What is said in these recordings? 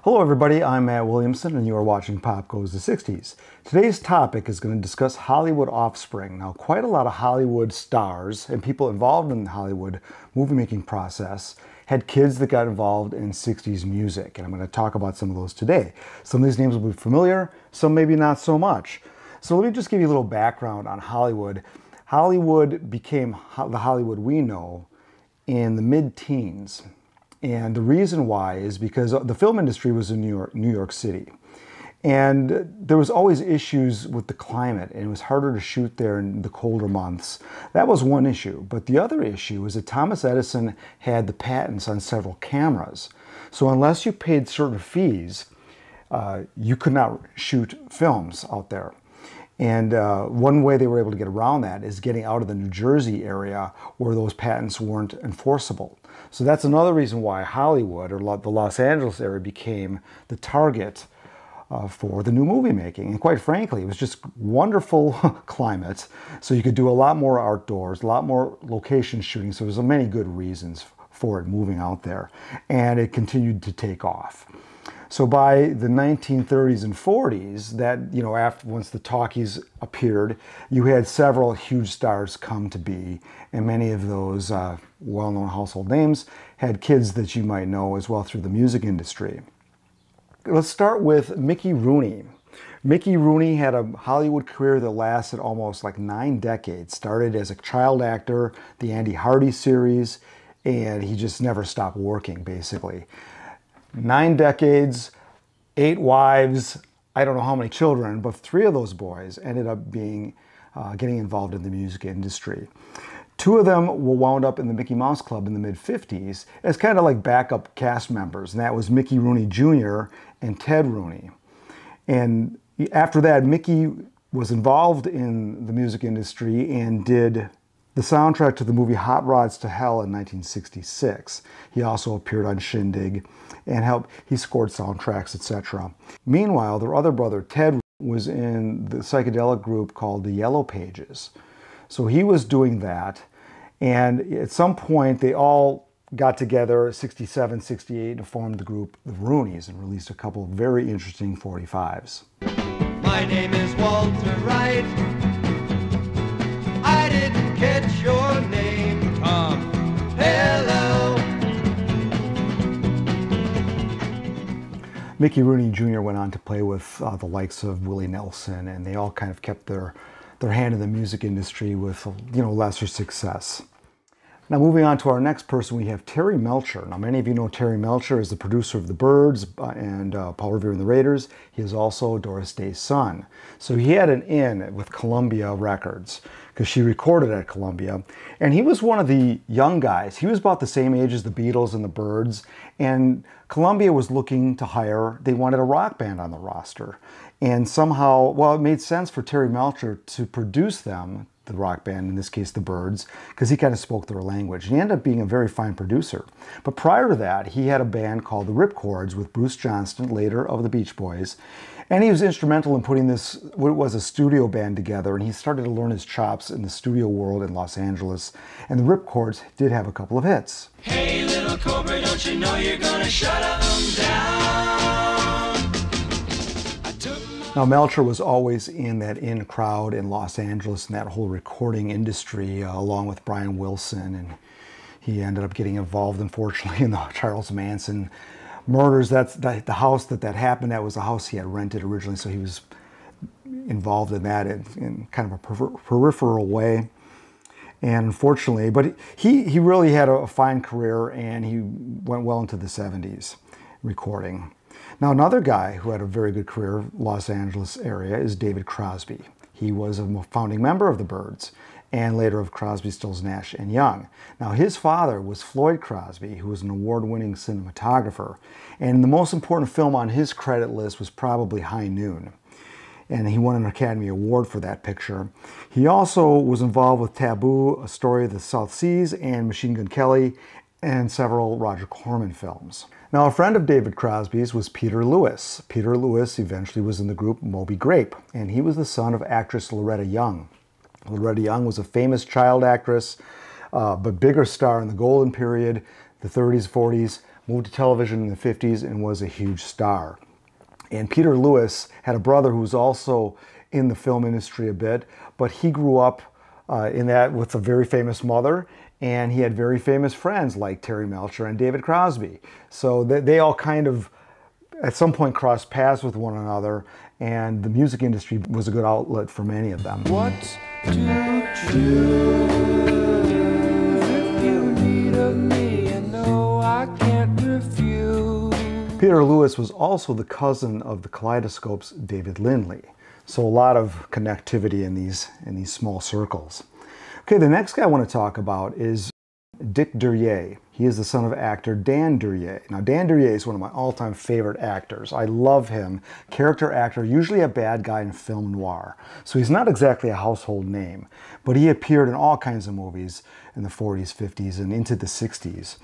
Hello everybody, I'm Matt Williamson and you are watching Pop Goes the 60s. Today's topic is going to discuss Hollywood offspring. Now, quite a lot of Hollywood stars and people involved in the Hollywood movie making process had kids that got involved in 60s music, and I'm going to talk about some of those today. Some of these names will be familiar, some maybe not so much. So let me just give you a little background on Hollywood. Hollywood became the Hollywood we know in the mid-teens. And the reason why is because the film industry was in New York City. And there was always issues with the climate, and it was harder to shoot there in the colder months. That was one issue. But the other issue is that Thomas Edison had the patents on several cameras. So unless you paid certain fees, you could not shoot films out there. And one way they were able to get around that is getting out of the New Jersey area where those patents weren't enforceable. So that's another reason why Hollywood, or the Los Angeles area, became the target for the new movie making. And quite frankly, it was just wonderful climate. So you could do a lot more outdoors, a lot more location shooting. So there's many good reasons for it moving out there. And it continued to take off. So by the 1930s and 40s, once the talkies appeared, you had several huge stars come to be, and many of those well-known household names had kids that you might know as well through the music industry. Let's start with Mickey Rooney. Mickey Rooney had a Hollywood career that lasted almost like 9 decades. Started as a child actor, the Andy Hardy series, and he just never stopped working, basically. 9 decades, 8 wives, I don't know how many children, but 3 of those boys ended up getting involved in the music industry. 2 of them were wound up in the Mickey Mouse Club in the mid-50s as kind of like backup cast members, and that was Mickey Rooney Jr. and Ted Rooney. And after that, Mickey was involved in the music industry and did the soundtrack to the movie Hot Rods to Hell in 1966. He also appeared on Shindig and he scored soundtracks, etc. Meanwhile, their other brother, Ted, was in the psychedelic group called the Yellow Pages. So he was doing that, and at some point they all got together, 67, 68, to form the group the Rooneys and released a couple of very interesting 45s. My name is Walter Wright. I didn't catch your name, Tom. Hello. Mickey Rooney Jr. went on to play with the likes of Willie Nelson, and they all kind of kept their hand in the music industry with lesser success. Now moving on to our next person, we have Terry Melcher. Now many of you know Terry Melcher is the producer of The Byrds and Paul Revere and the Raiders. He is also Doris Day's son. So he had an in with Columbia Records because she recorded at Columbia. And he was one of the young guys. He was about the same age as the Beatles and the Byrds. And Columbia was looking to hire, they wanted a rock band on the roster. And somehow, well, it made sense for Terry Melcher to produce them, the rock band, in this case the Byrds, because he kind of spoke their language. He ended up being a very fine producer. But prior to that, he had a band called the Ripcords with Bruce Johnston, later of the Beach Boys. And he was instrumental in putting this, what was a studio band together, and he started to learn his chops in the studio world in Los Angeles. And the Ripcords did have a couple of hits. Hey, little cobra, don't you know you're gonna shut 'em down? Now, Melcher was always in that in crowd in Los Angeles and that whole recording industry, along with Brian Wilson, and he ended up getting involved, unfortunately, in the Charles Manson murders. That's the house that happened. That was a house he had rented originally, so he was involved in that in kind of a peripheral way. And unfortunately, but he really had a fine career, and he went well into the 70s recording. Now, another guy who had a very good career, Los Angeles area, is David Crosby. He was a founding member of the Byrds, and later of Crosby, Stills, Nash and Young. Now, his father was Floyd Crosby, who was an award-winning cinematographer, and the most important film on his credit list was probably High Noon, and he won an Academy Award for that picture. He also was involved with Taboo, A Story of the South Seas, and Machine Gun Kelly, and several Roger Corman films. Now, a friend of David Crosby's was Peter Lewis. Peter Lewis eventually was in the group Moby Grape, and he was the son of actress Loretta Young. Loretta Young was a famous child actress, but bigger star in the golden period, the 30s, 40s, moved to television in the 50s and was a huge star. And Peter Lewis had a brother who was also in the film industry a bit, but he grew up in that with a very famous mother, and he had very famous friends like Terry Melcher and David Crosby. So they all kind of at some point crossed paths with one another, and the music industry was a good outlet for many of them. What to choose if you need of me, and no, I can't refuse. Peter Lewis was also the cousin of the Kaleidoscope's David Lindley. So a lot of connectivity in these small circles. Okay, the next guy I want to talk about is Dick Duer. He is the son of actor Dan Duer. Now, Dan Duer is one of my all-time favorite actors. I love him. Character actor, usually a bad guy in film noir. So he's not exactly a household name, but he appeared in all kinds of movies in the 40s, 50s, and into the 60s.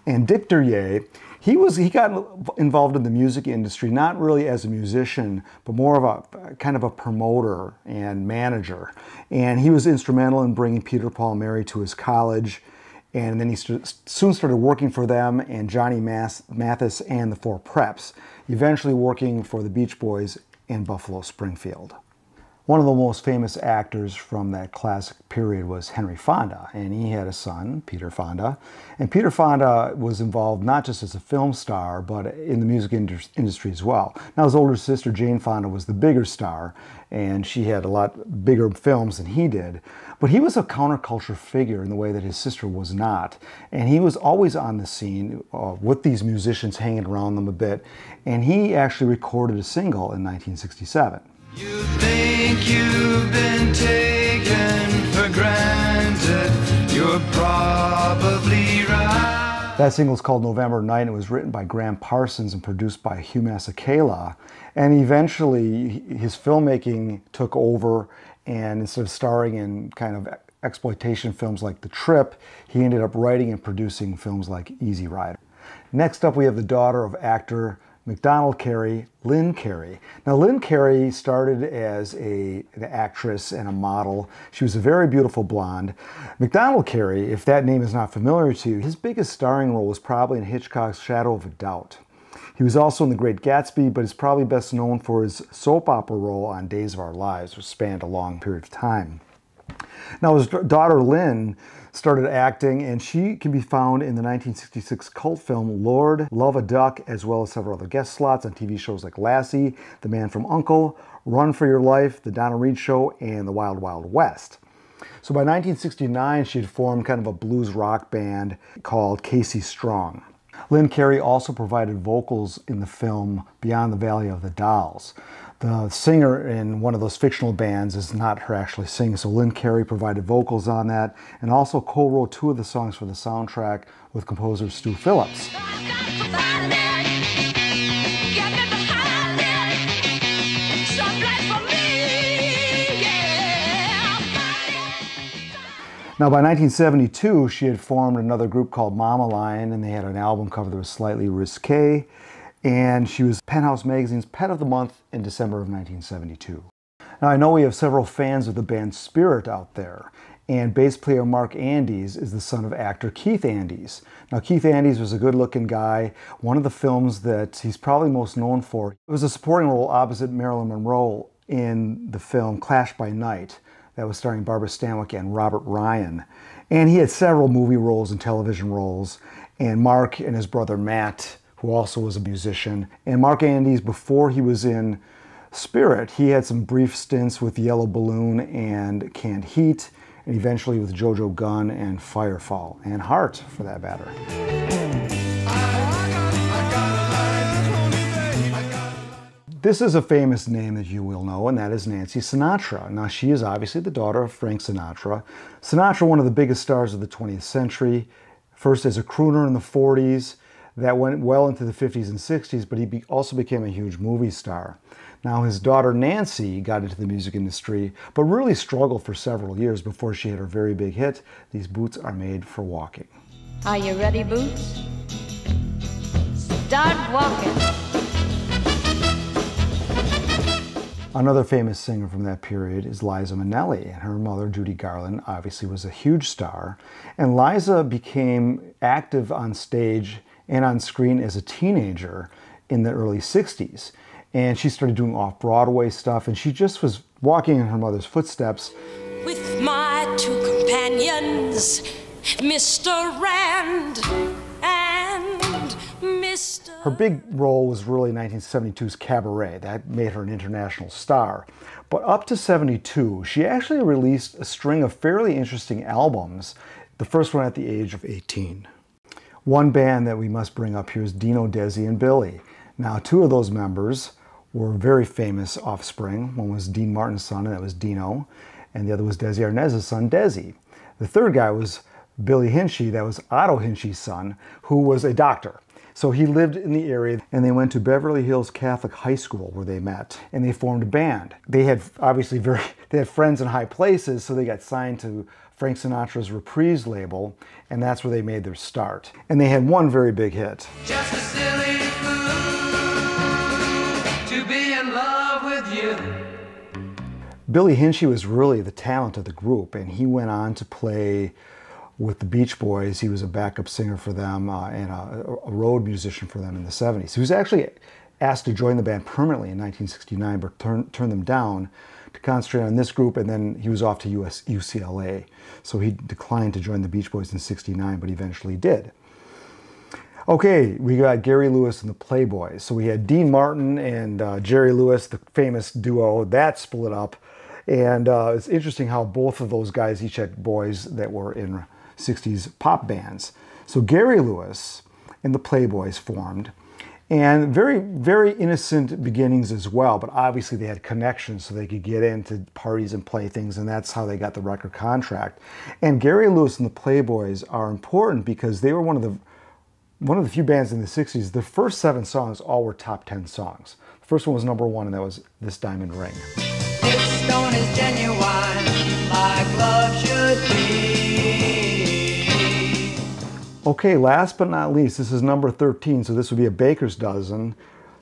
And Dick Duer, he got involved in the music industry, not really as a musician, but more of a kind of a promoter and manager. And he was instrumental in bringing Peter, Paul, and Mary to his college. And then he soon started working for them and Johnny Mathis and the Four Preps, eventually working for the Beach Boys and Buffalo Springfield. One of the most famous actors from that classic period was Henry Fonda, and he had a son, Peter Fonda. And Peter Fonda was involved not just as a film star, but in the music industry as well. Now, his older sister, Jane Fonda, was the bigger star, and she had a lot bigger films than he did. But he was a counterculture figure in the way that his sister was not. And he was always on the scene with these musicians hanging around them a bit. And he actually recorded a single in 1967. You think you've been taken for granted, you're probably right. That single is called November Night. It was written by Graham Parsons and produced by Hugh Masekela. And eventually his filmmaking took over, and instead of starring in kind of exploitation films like The Trip, he ended up writing and producing films like Easy Rider. Next up, we have the daughter of actor MacDonald Carey, Lynn Carrey. Now, Lynn Carrey started as an actress and a model. She was a very beautiful blonde. MacDonald Carey, if that name is not familiar to you, his biggest starring role was probably in Hitchcock's Shadow of a Doubt. He was also in The Great Gatsby, but is probably best known for his soap opera role on Days of Our Lives, which spanned a long period of time. Now, his daughter Lynn started acting, and she can be found in the 1966 cult film Lord, Love a Duck, as well as several other guest slots on TV shows like Lassie, The Man from U.N.C.L.E., Run for Your Life, The Donna Reed Show, and The Wild Wild West. So by 1969, she had formed kind of a blues rock band called Casey Strong. Lynn Carrey also provided vocals in the film Beyond the Valley of the Dolls. The singer in one of those fictional bands is not her actually singing, so Lynn Carrey provided vocals on that and also co-wrote 2 of the songs for the soundtrack with composer Stu Phillips. Now, by 1972, she had formed another group called Mama Lion, and they had an album cover that was slightly risque, and she was Penthouse Magazine's Pet of the Month in December of 1972. Now, I know we have several fans of the band Spirit out there, and bass player Mark Andes is the son of actor Keith Andes. Now, Keith Andes was a good-looking guy. One of the films that he's probably most known for was a supporting role opposite Marilyn Monroe in the film Clash by Night. That was starring Barbara Stanwyck and Robert Ryan. And he had several movie roles and television roles. And Mark and his brother Matt, who also was a musician. And Mark Andes, before he was in Spirit, he had some brief stints with Yellow Balloon and Canned Heat, and eventually with Jojo Gunn and Firefall, and Heart, for that matter. This is a famous name that you will know, and that is Nancy Sinatra. Now, she is obviously the daughter of Frank Sinatra. Sinatra, one of the biggest stars of the 20th century, first as a crooner in the 40s, that went well into the 50s and 60s, but he also became a huge movie star. Now, his daughter Nancy got into the music industry, but really struggled for several years before she had her very big hit, These Boots Are Made for Walking. Are you ready, Boots? Start walking. Another famous singer from that period is Liza Minnelli, and her mother, Judy Garland, obviously was a huge star. And Liza became active on stage and on screen as a teenager in the early 60s. And she started doing off-Broadway stuff, and she just was walking in her mother's footsteps. With my two companions, Mr. Rand and Mr. Her big role was really 1972's Cabaret. That made her an international star. But up to 72, she actually released a string of fairly interesting albums, the first one at the age of 18. One band that we must bring up here is Dino, Desi and Billy. Now, two of those members were very famous Offspring. One was Dean Martin's son, and that was Dino, and the other was Desi Arnaz's son, Desi. The third guy was Billy Hinchy, that was Otto Hinchy's son, who was a doctor. So he lived in the area, and they went to Beverly Hills Catholic High School where they met, and they formed a band. They had obviously they had friends in high places, so they got signed to Frank Sinatra's Reprise label, and that's where they made their start. And they had one very big hit. Just a silly fool to be in love with you. Billy Hinchy was really the talent of the group, and he went on to play with the Beach Boys. He was a backup singer for them and a road musician for them in the 70s. He was actually asked to join the band permanently in 1969, but turned them down to concentrate on this group, and then he was off to UCLA. So he declined to join the Beach Boys in '69, but eventually did. Okay, we got Gary Lewis and the Playboys. So we had Dean Martin and Jerry Lewis, the famous duo, that split up. And it's interesting how both of those guys each had boys that were in 60s pop bands. So Gary Lewis and the Playboys formed, and very, very innocent beginnings as well, but obviously they had connections so they could get into parties and play things, and that's how they got the record contract. And Gary Lewis and the Playboys are important because they were one of the few bands in the 60s. The first 7 songs all were top 10 songs. The first one was #1, and that was This Diamond Ring. This stone is genuine, like love should be. Okay, last but not least, this is number 13, so this would be a baker's dozen.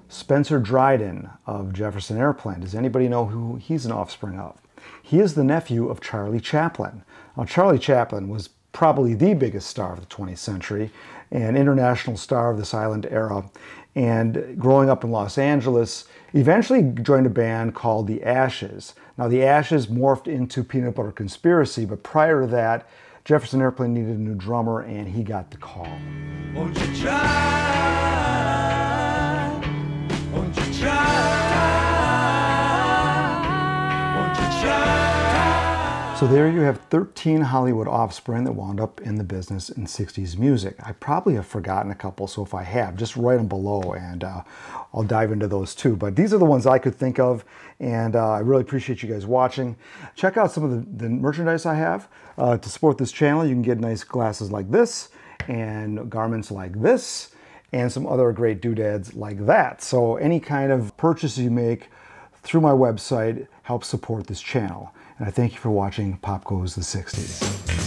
Spencer Dryden of Jefferson Airplane. Does anybody know who he's an offspring of? He is the nephew of Charlie Chaplin. Now, Charlie Chaplin was probably the biggest star of the 20th century, an international star of the silent era, and growing up in Los Angeles, eventually joined a band called The Ashes. Now, The Ashes morphed into Peanut Butter Conspiracy, but prior to that, Jefferson Airplane needed a new drummer, and he got the call. Won't you try? Won't you try? Won't you try? So there you have 13 Hollywood offspring that wound up in the business in 60s music. I probably have forgotten a couple, so if I have, just write them below and I'll dive into those too. But these are the ones I could think of, and I really appreciate you guys watching. Check out some of the merchandise I have. To support this channel, you can get nice glasses like this, and garments like this, and some other great doodads like that. So any kind of purchase you make through my website helps support this channel. And I thank you for watching Pop Goes the 60s.